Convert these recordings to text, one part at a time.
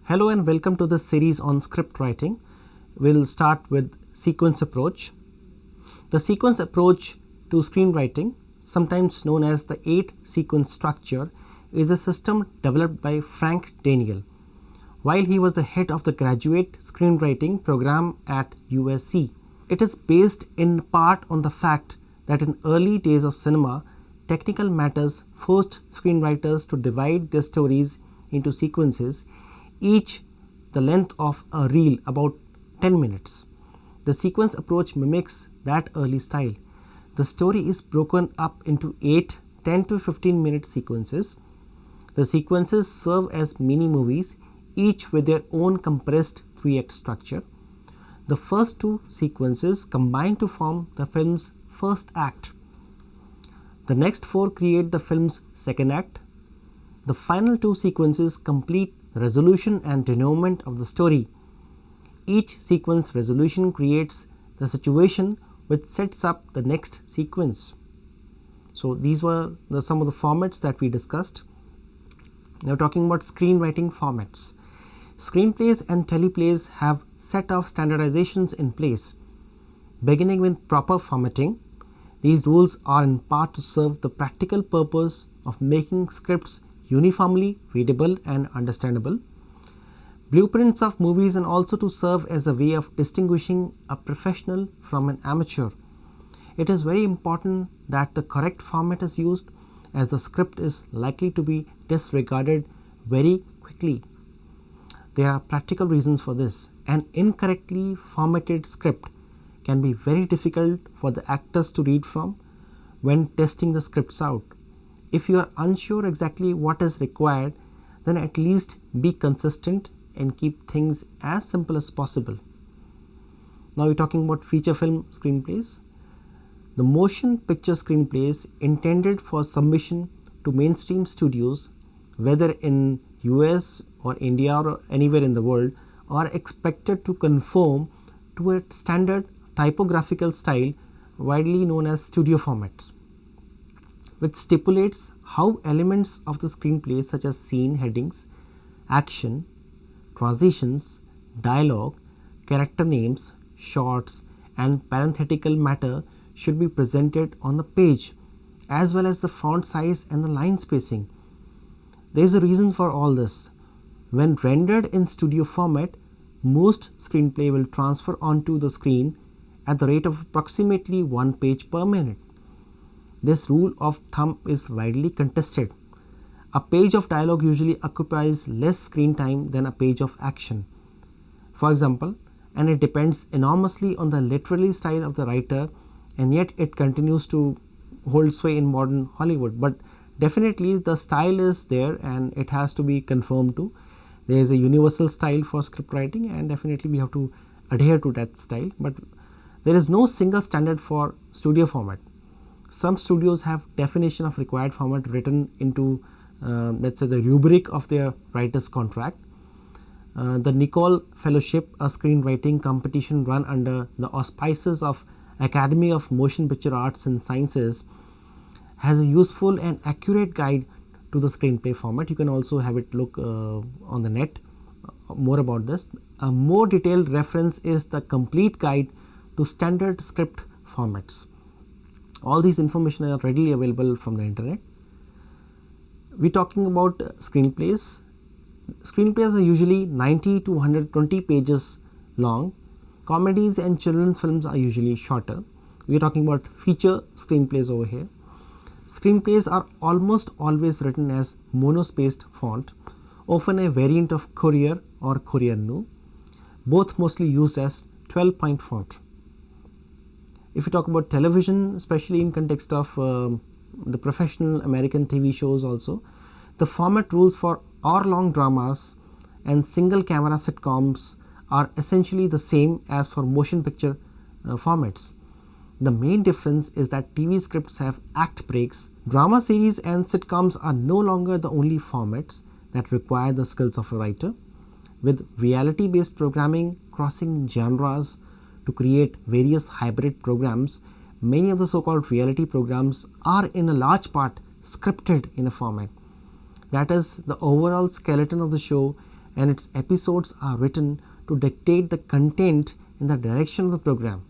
Hello and welcome to this series on script writing. We'll start with sequence approach. The sequence approach to screenwriting, sometimes known as the 8-sequence structure, is a system developed by Frank Daniel while he was the head of the graduate screenwriting program at USC. It is based in part on the fact that in early days of cinema, technical matters forced screenwriters to divide their stories into sequences, each the length of a reel, about 10 minutes. The sequence approach mimics that early style. The story is broken up into 8 10 to 15 minute sequences. The sequences serve as mini movies, each with their own compressed 3-act structure. The first 2 sequences combine to form the film's first act. The next 4 create the film's second act. The final 2 sequences complete the resolution and denouement of the story. Each sequence resolution creates the situation which sets up the next sequence. So these were some of the formats that we discussed. Now talking about screenwriting formats. Screenplays and teleplays have set of standardizations in place. Beginning with proper formatting, these rules are in part to serve the practical purpose of making scripts uniformly readable and understandable. Blueprints of movies, and also to serve as a way of distinguishing a professional from an amateur. It is very important that the correct format is used, as the script is likely to be disregarded very quickly. There are practical reasons for this. An incorrectly formatted script can be very difficult for the actors to read from when testing the scripts out. If you are unsure exactly what is required, then at least be consistent and keep things as simple as possible. Now we're talking about feature film screenplays. The motion picture screenplays intended for submission to mainstream studios, whether in US or India or anywhere in the world, are expected to conform to a standard typographical style widely known as studio formats, which stipulates how elements of the screenplay such as scene headings, action, transitions, dialogue, character names, shots and parenthetical matter should be presented on the page, as well as the font size and the line spacing. There is a reason for all this. When rendered in studio format, most screenplay will transfer onto the screen at the rate of approximately 1 page per minute. This rule of thumb is widely contested. A page of dialogue usually occupies less screen time than a page of action, for example, and it depends enormously on the literary style of the writer, and yet it continues to hold sway in modern Hollywood. But definitely the style is there and it has to be conformed to. There is a universal style for script writing and definitely we have to adhere to that style, but there is no single standard for studio format. Some studios have definition of required format written into let's say the rubric of their writer's contract. The Nicole Fellowship, a screenwriting competition run under the auspices of Academy of Motion Picture Arts and Sciences, has a useful and accurate guide to the screenplay format. You can also have it look on the net more about this. A more detailed reference is the complete guide to standard script formats. All these information are readily available from the internet. We are talking about screenplays. Screenplays are usually 90 to 120 pages long. Comedies and children's films are usually shorter. We are talking about feature screenplays over here. Screenplays are almost always written as monospaced font, often a variant of Courier or Courier Nu, both mostly used as 12-point font. If you talk about television, especially in context of the professional American TV shows also, the format rules for hour-long dramas and single camera sitcoms are essentially the same as for motion picture formats. The main difference is that TV scripts have act breaks. Drama series and sitcoms are no longer the only formats that require the skills of a writer. With reality-based programming crossing genres to create various hybrid programs, many of the so-called reality programs are in a large part scripted in a format. That is, the overall skeleton of the show and its episodes are written to dictate the content and the direction of the program.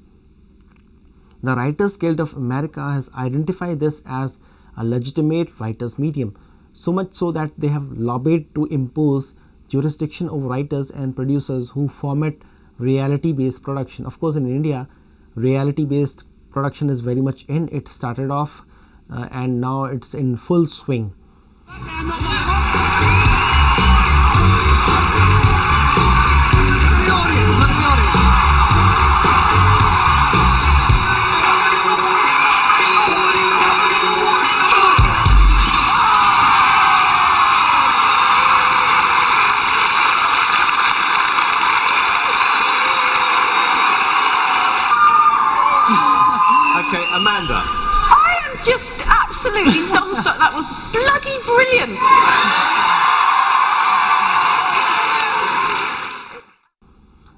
The Writers Guild of America has identified this as a legitimate writers' medium, so much so that they have lobbied to impose jurisdiction over writers and producers who format reality-based production. Of course, in India, reality-based production is very much in. It started off and now it's in full swing. Okay, Amanda. I am just absolutely dumbstruck. That was bloody brilliant.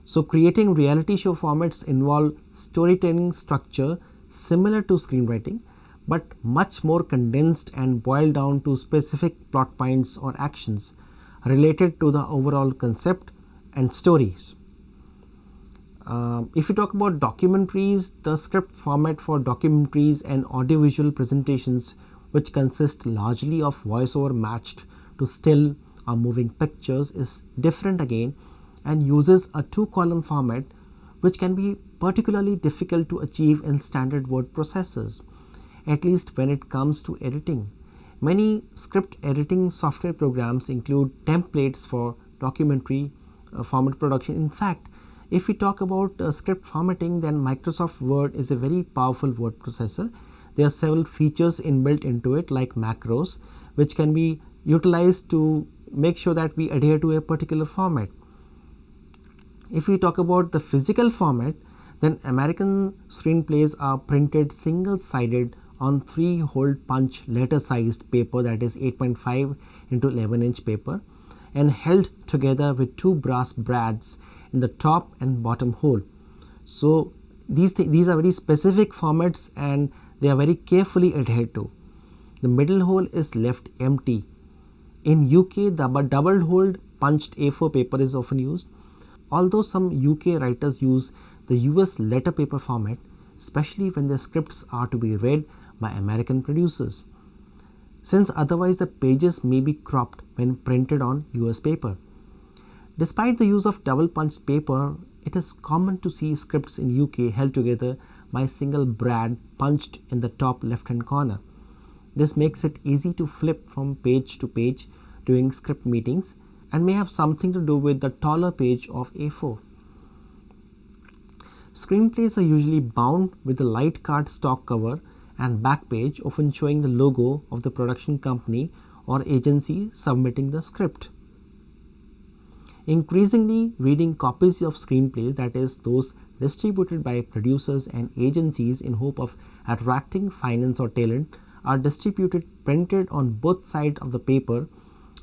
So creating reality show formats involve storytelling structure similar to screenwriting, but much more condensed and boiled down to specific plot points or actions related to the overall concept and stories. If you talk about documentaries, the script format for documentaries and audiovisual presentations, which consist largely of voiceover matched to still or moving pictures, is different again and uses a 2-column format, which can be particularly difficult to achieve in standard word processors, at least when it comes to editing. Many script editing software programs include templates for documentary format production. In fact, if we talk about script formatting, then Microsoft Word is a very powerful word processor. There are several features inbuilt into it, like macros, which can be utilized to make sure that we adhere to a particular format. If we talk about the physical format, then American screenplays are printed single-sided on 3-hole punch letter-sized paper, that is 8.5 into 11-inch paper, and held together with 2 brass brads in the top and bottom hole. So these are very specific formats and they are very carefully adhered to. The middle hole is left empty. In UK, the double-holed punched A4 paper is often used, although some UK writers use the US letter paper format, especially when their scripts are to be read by American producers, since otherwise the pages may be cropped when printed on US paper. Despite the use of double punched paper, it is common to see scripts in UK held together by a single brad punched in the top left-hand corner. This makes it easy to flip from page to page during script meetings and may have something to do with the taller page of A4. Screenplays are usually bound with a light cardstock cover and back page, often showing the logo of the production company or agency submitting the script. Increasingly, reading copies of screenplays, that is, those distributed by producers and agencies in hope of attracting finance or talent, are distributed printed on both sides of the paper,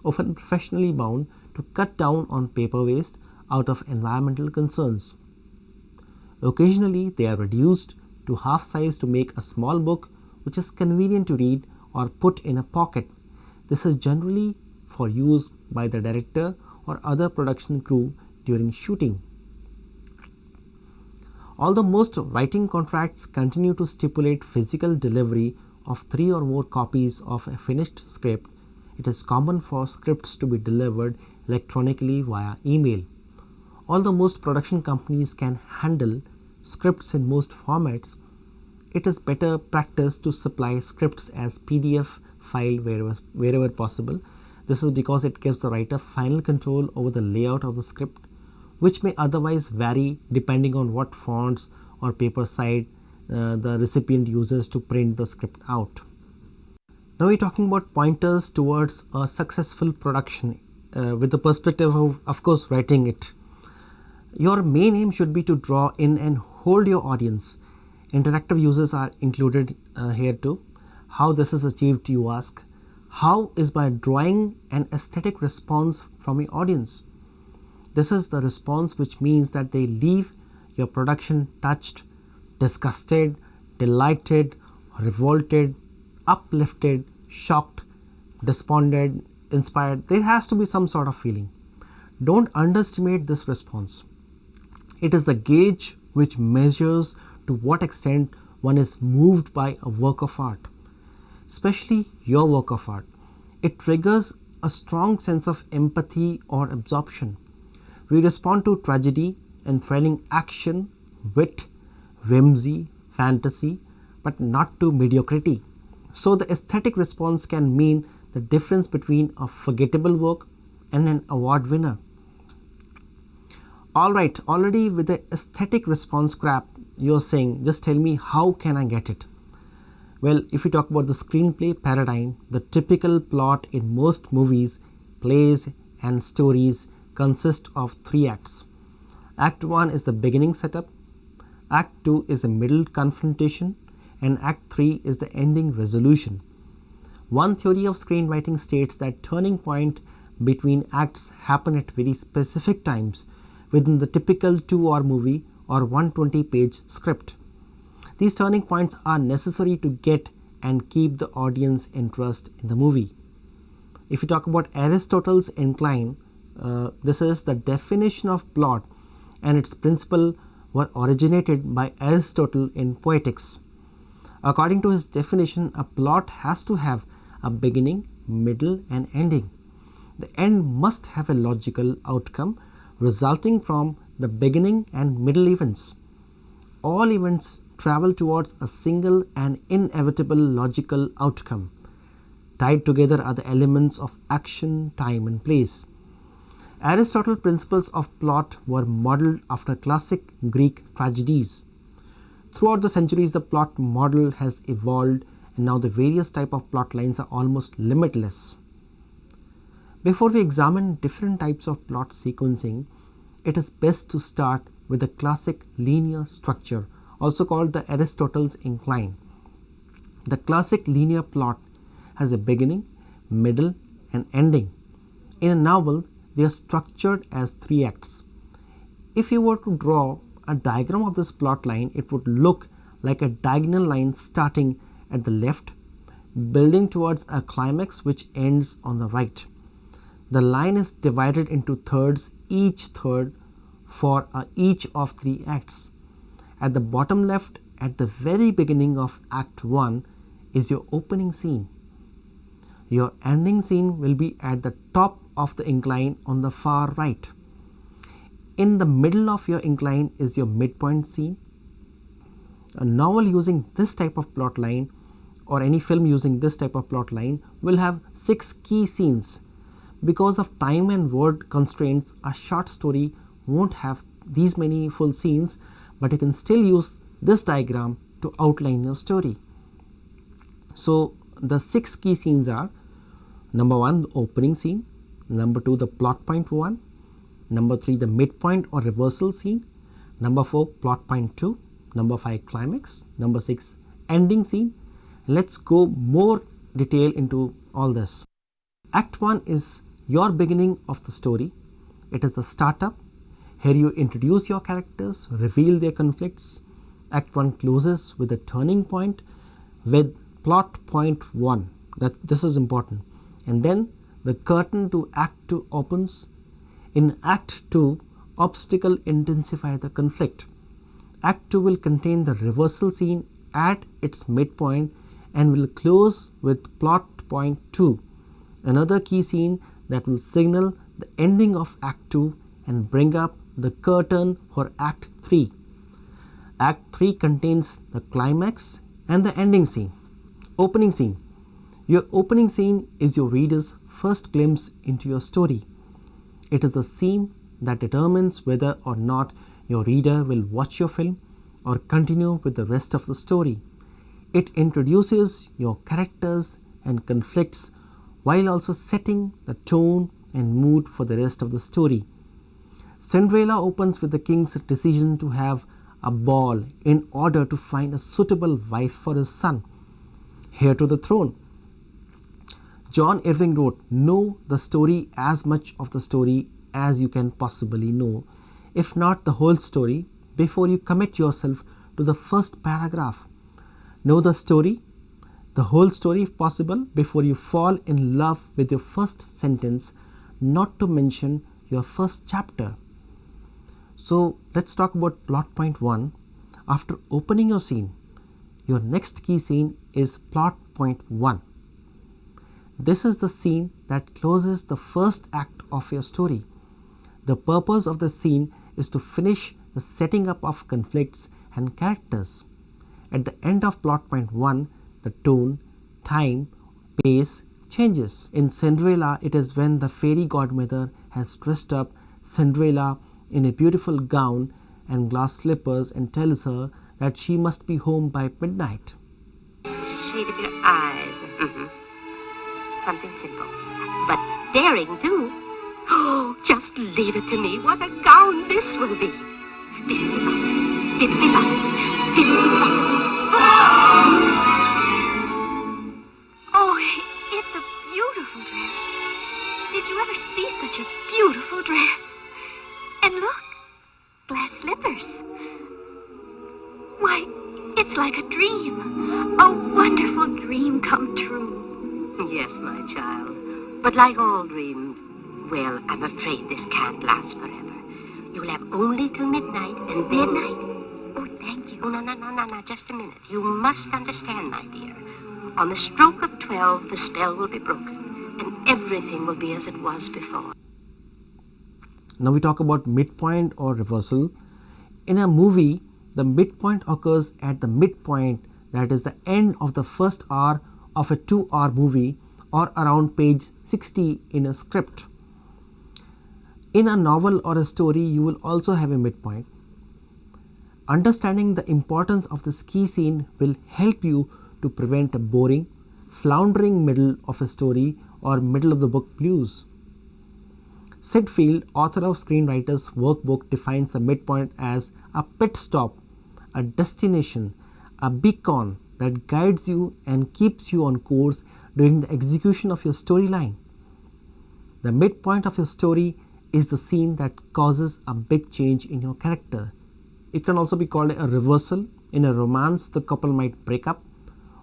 often professionally bound, to cut down on paper waste out of environmental concerns. Occasionally, they are reduced to half size to make a small book which is convenient to read or put in a pocket. This is generally for use by the director or other production crew during shooting. Although most writing contracts continue to stipulate physical delivery of 3 or more copies of a finished script, it is common for scripts to be delivered electronically via email. Although most production companies can handle scripts in most formats, it is better practice to supply scripts as PDF file wherever possible. This is because it gives the writer final control over the layout of the script, which may otherwise vary depending on what fonts or paper size the recipient uses to print the script out. Now we're talking about pointers towards a successful production with the perspective of course, writing it. Your main aim should be to draw in and hold your audience. Interactive uses are included here too. How this is achieved, you ask? How is by drawing an aesthetic response from your audience. This is the response which means that they leave your production touched, disgusted, delighted, revolted, uplifted, shocked, despondent, inspired. There has to be some sort of feeling. Don't underestimate this response. It is the gauge which measures to what extent one is moved by a work of art, especially your work of art. It triggers a strong sense of empathy or absorption. We respond to tragedy and thrilling action, wit, whimsy, fantasy, but not to mediocrity. So the aesthetic response can mean the difference between a forgettable work and an award winner. Alright, already with the aesthetic response crap, you're saying, just tell me how can I get it? Well, if you talk about the screenplay paradigm, the typical plot in most movies, plays and stories consist of 3 acts. Act 1 is the beginning setup, Act 2 is the middle confrontation, and Act 3 is the ending resolution. One theory of screenwriting states that turning point between acts happen at very specific times within the typical 2-hour movie or 120-page script. These turning points are necessary to get and keep the audience interest in the movie. If you talk about Aristotle's Incline, this is the definition of plot, and its principle were originated by Aristotle in Poetics. According to his definition, a plot has to have a beginning, middle and ending. The end must have a logical outcome resulting from the beginning and middle events. All events travel towards a single and inevitable logical outcome. Tied together are the elements of action, time and place. Aristotle's principles of plot were modeled after classic Greek tragedies. Throughout the centuries, the plot model has evolved, and now the various types of plot lines are almost limitless. Before we examine different types of plot sequencing, it is best to start with the classic linear structure, also called the Aristotle's Incline. The classic linear plot has a beginning, middle and ending. In a novel, they are structured as 3 acts. If you were to draw a diagram of this plot line, it would look like a diagonal line starting at the left, building towards a climax which ends on the right. The line is divided into thirds, each third for each of 3 acts. At the bottom left, at the very beginning of Act 1, is your opening scene. Your ending scene will be at the top of the incline on the far right. In the middle of your incline is your midpoint scene. A novel using this type of plot line, or any film using this type of plot line, will have 6 key scenes. Because of time and word constraints, a short story won't have these many full scenes, but you can still use this diagram to outline your story. So the 6 key scenes are: number 1, the opening scene; number 2, the plot point 1; number 3, the midpoint or reversal scene; number 4, plot point 2; number 5, climax; number 6, ending scene. Let's go more detail into all this. Act 1 is your beginning of the story. It is the startup. Here you introduce your characters, reveal their conflicts. Act 1 closes with a turning point with plot point 1. This is important. And then the curtain to Act 2 opens. In Act 2, obstacle intensify the conflict. Act 2 will contain the reversal scene at its midpoint and will close with plot point 2, another key scene that will signal the ending of Act 2 and bring up the curtain for Act 3. Act 3 contains the climax and the ending scene. Opening scene. Your opening scene is your reader's first glimpse into your story. It is the scene that determines whether or not your reader will watch your film or continue with the rest of the story. It introduces your characters and conflicts while also setting the tone and mood for the rest of the story. Cinderella opens with the king's decision to have a ball in order to find a suitable wife for his son, heir to the throne. John Irving wrote, "Know the story as much of the story as you can possibly know, if not the whole story, before you commit yourself to the first paragraph. Know the story, the whole story if possible, before you fall in love with your first sentence, not to mention your first chapter. So let's talk about plot point 1. After opening your scene, your next key scene is plot point 1. This is the scene that closes the first act of your story. The purpose of the scene is to finish the setting up of conflicts and characters. At the end of plot point 1, the tone, time, pace changes. In Cinderella, it is when the fairy godmother has dressed up Cinderella in a beautiful gown and glass slippers and tells her that she must be home by midnight. Shade of your eyes. Something simple, but daring too. Oh, just leave it to me. What a gown this will be. Bibbidi-bop, bibbidi-bop, bibbidi-bop. Oh, it's a beautiful dress. Did you ever see such a beautiful dress? And look, glass slippers. Why, it's like a dream. A wonderful dream come true. Yes, my child. But like all dreams, well, I'm afraid this can't last forever. You'll have only till midnight, and then... Midnight? Oh, thank you. Oh, no, just a minute. You must understand, my dear. On the stroke of 12, the spell will be broken, and everything will be as it was before. Now we talk about midpoint or reversal. In a movie, the midpoint occurs at the midpoint, that is the end of the first hour of a 2-hour movie, or around page 60 in a script. In a novel or a story, you will also have a midpoint. Understanding the importance of this key scene will help you to prevent a boring, floundering middle of a story or middle of the book blues. Sid Field, author of Screenwriter's Workbook, defines the midpoint as a pit stop, a destination, a beacon that guides you and keeps you on course during the execution of your storyline. The midpoint of your story is the scene that causes a big change in your character. It can also be called a reversal. In a romance, the couple might break up,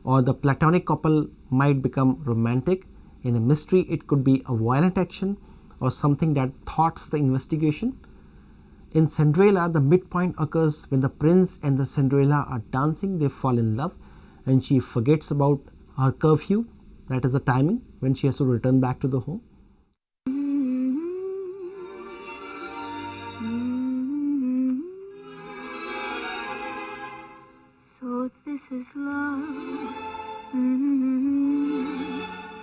or the platonic couple might become romantic. In a mystery, it could be a violent action or something that thwarts the investigation. In Cinderella, the midpoint occurs when the prince and the Cinderella are dancing, they fall in love, and she forgets about her curfew, that is the timing when she has to return back to the home. So this is love.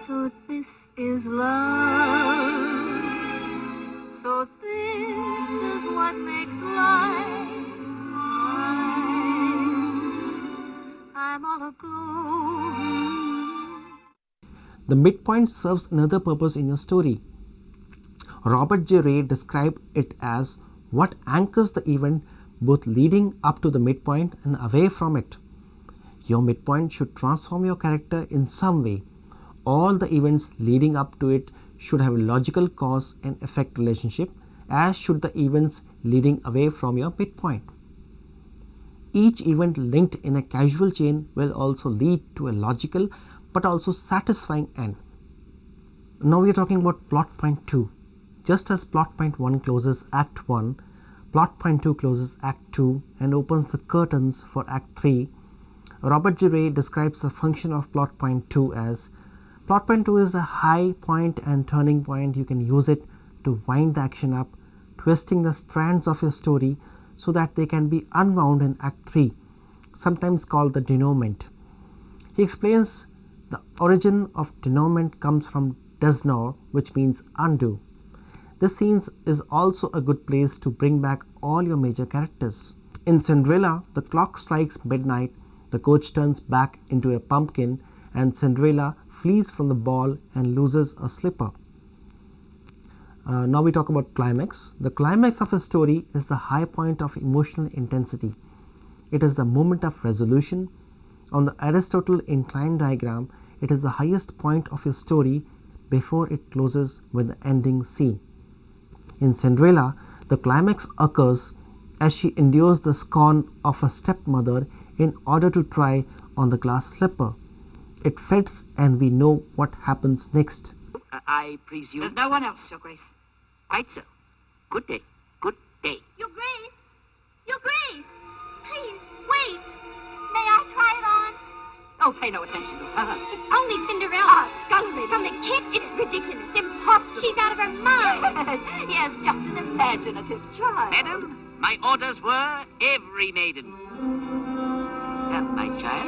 So this is love. So this is what makes life mine. I'm all aglow. The midpoint serves another purpose in your story. Robert J. Ray described it as what anchors the event both leading up to the midpoint and away from it. Your midpoint should transform your character in some way. All the events leading up to it should have a logical cause and effect relationship, as should the events leading away from your midpoint. Each event linked in a causal chain will also lead to a logical but also satisfying end. Now we are talking about plot point 2. Just as plot point 1 closes act 1, plot point 2 closes act 2 and opens the curtains for act 3. Robert J. Ray describes the function of plot point 2 as plot point 2 is a high point and turning point. You can use it to wind the action up, twisting the strands of your story so that they can be unwound in act 3, sometimes called the denouement. He explains the origin of denouement comes from desnour, which means undo. This scene is also a good place to bring back all your major characters. In Cinderella, the clock strikes midnight, the coach turns back into a pumpkin, and Cinderella flees from the ball and loses a slipper. Now we talk about climax. The climax of a story is the high point of emotional intensity. It is the moment of resolution. On the Aristotle Incline diagram, it is the highest point of your story before it closes with the ending scene. In Cinderella, the climax occurs as she endures the scorn of a stepmother in order to try on the glass slipper. It fits and we know what happens next. I presume... There's no one else, Your Grace. Quite so. Good day. Good day. Your Grace! Your Grace! Please, wait! May I try it on? Oh, pay no attention to her. It's only Cinderella. Scullery from the kitchen. It's ridiculous. Impossible. She's out of her mind. Yes, just an imaginative child. Madam, my orders were every maiden. My child.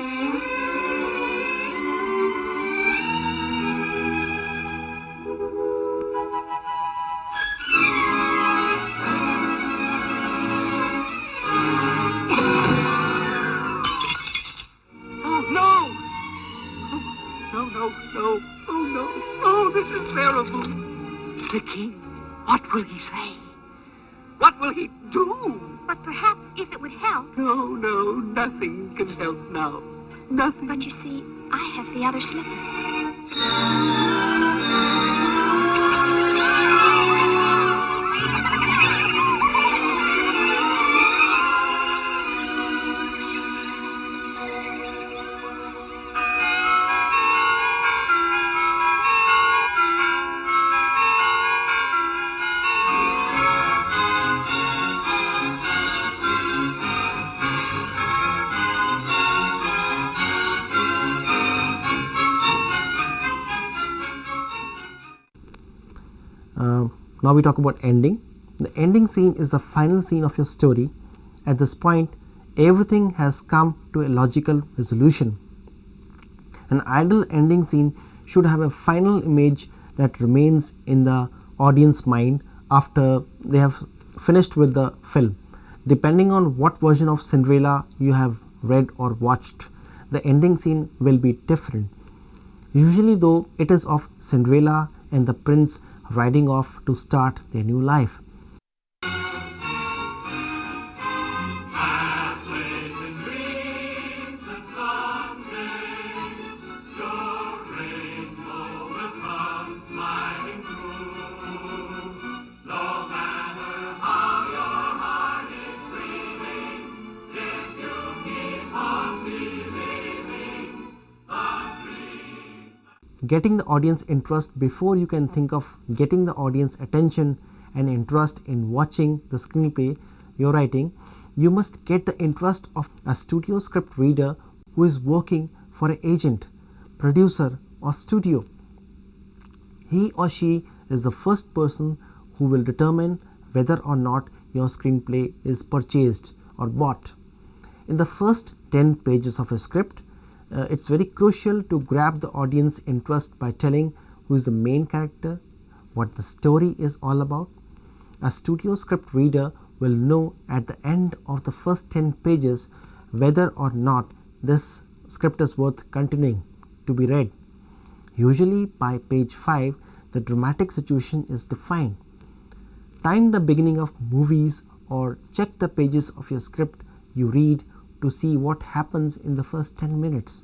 No. Oh, no. Oh, this is terrible. The king, what will he say? What will he do? But perhaps if it would help. No, nothing can help now. Nothing. But you see, I have the other slipper. Now we talk about ending. The ending scene is the final scene of your story. At this point, everything has come to a logical resolution. An ideal ending scene should have a final image that remains in the audience mind after they have finished with the film. Depending on what version of Cinderella you have read or watched, the ending scene will be different. Usually though, it is of Cinderella and the prince riding off to start their new life. Getting the audience interest before you can think of getting the audience attention and interest in watching the screenplay you're writing, you must get the interest of a studio script reader who is working for an agent, producer or studio. He or she is the first person who will determine whether or not your screenplay is purchased or bought. In the first 10 pages of a script, it's very crucial to grab the audience interest by telling who is the main character, what the story is all about. A studio script reader will know at the end of the first 10 pages whether or not this script is worth continuing to be read. Usually by page 5, the dramatic situation is defined. Time the beginning of movies or check the pages of your script you read to see what happens in the first 10 minutes.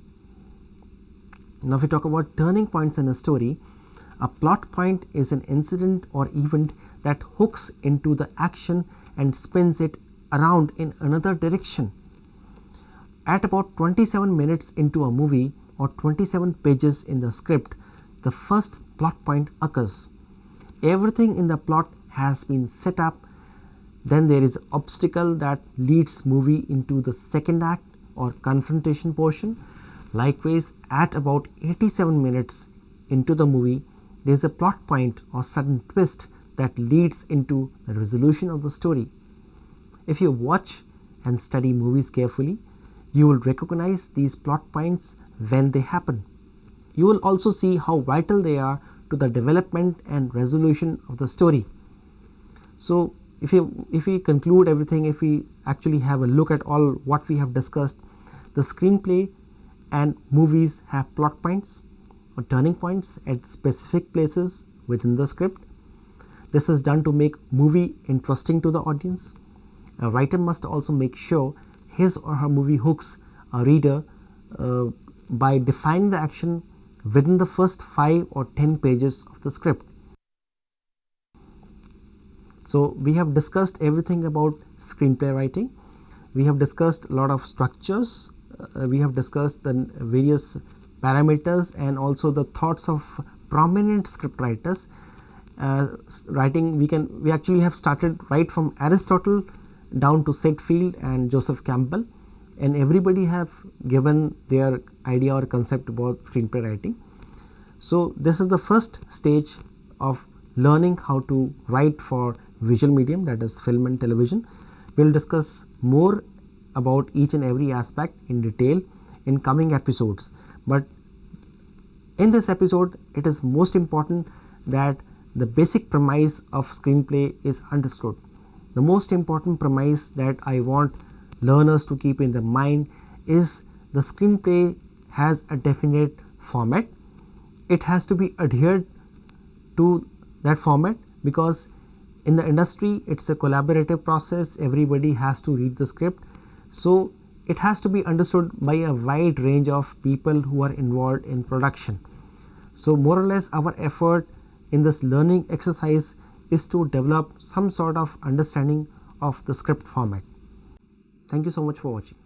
Now if we talk about turning points in a story, a plot point is an incident or event that hooks into the action and spins it around in another direction. At about 27 minutes into a movie or 27 pages in the script, the first plot point occurs. Everything in the plot has been set up. Then there is an obstacle that leads movie into the second act or confrontation portion. Likewise, at about 87 minutes into the movie, there is a plot point or sudden twist that leads into the resolution of the story. If you watch and study movies carefully, you will recognize these plot points when they happen. You will also see how vital they are to the development and resolution of the story. So if we conclude everything, if we actually have a look at all what we have discussed, the screenplay and movies have plot points or turning points at specific places within the script. This is done to make movie interesting to the audience. A writer must also make sure his or her movie hooks a reader by defining the action within the first 5 or 10 pages of the script. So we have discussed everything about screenplay writing. We have discussed a lot of structures. We have discussed the various parameters and also the thoughts of prominent script writers. writing, we actually have started right from Aristotle down to Sedfield and Joseph Campbell, and everybody have given their idea or concept about screenplay writing. So this is the first stage of learning how to write for visual medium, that is film and television. We will discuss more about each and every aspect in detail in coming episodes, but in this episode it is most important that the basic premise of screenplay is understood. The most important premise that I want learners to keep in their mind is the screenplay has a definite format. It has to be adhered to that format, because in the industry it's a collaborative process, everybody has to read the script. So it has to be understood by a wide range of people who are involved in production. So more or less our effort in this learning exercise is to develop some sort of understanding of the script format. Thank you so much for watching.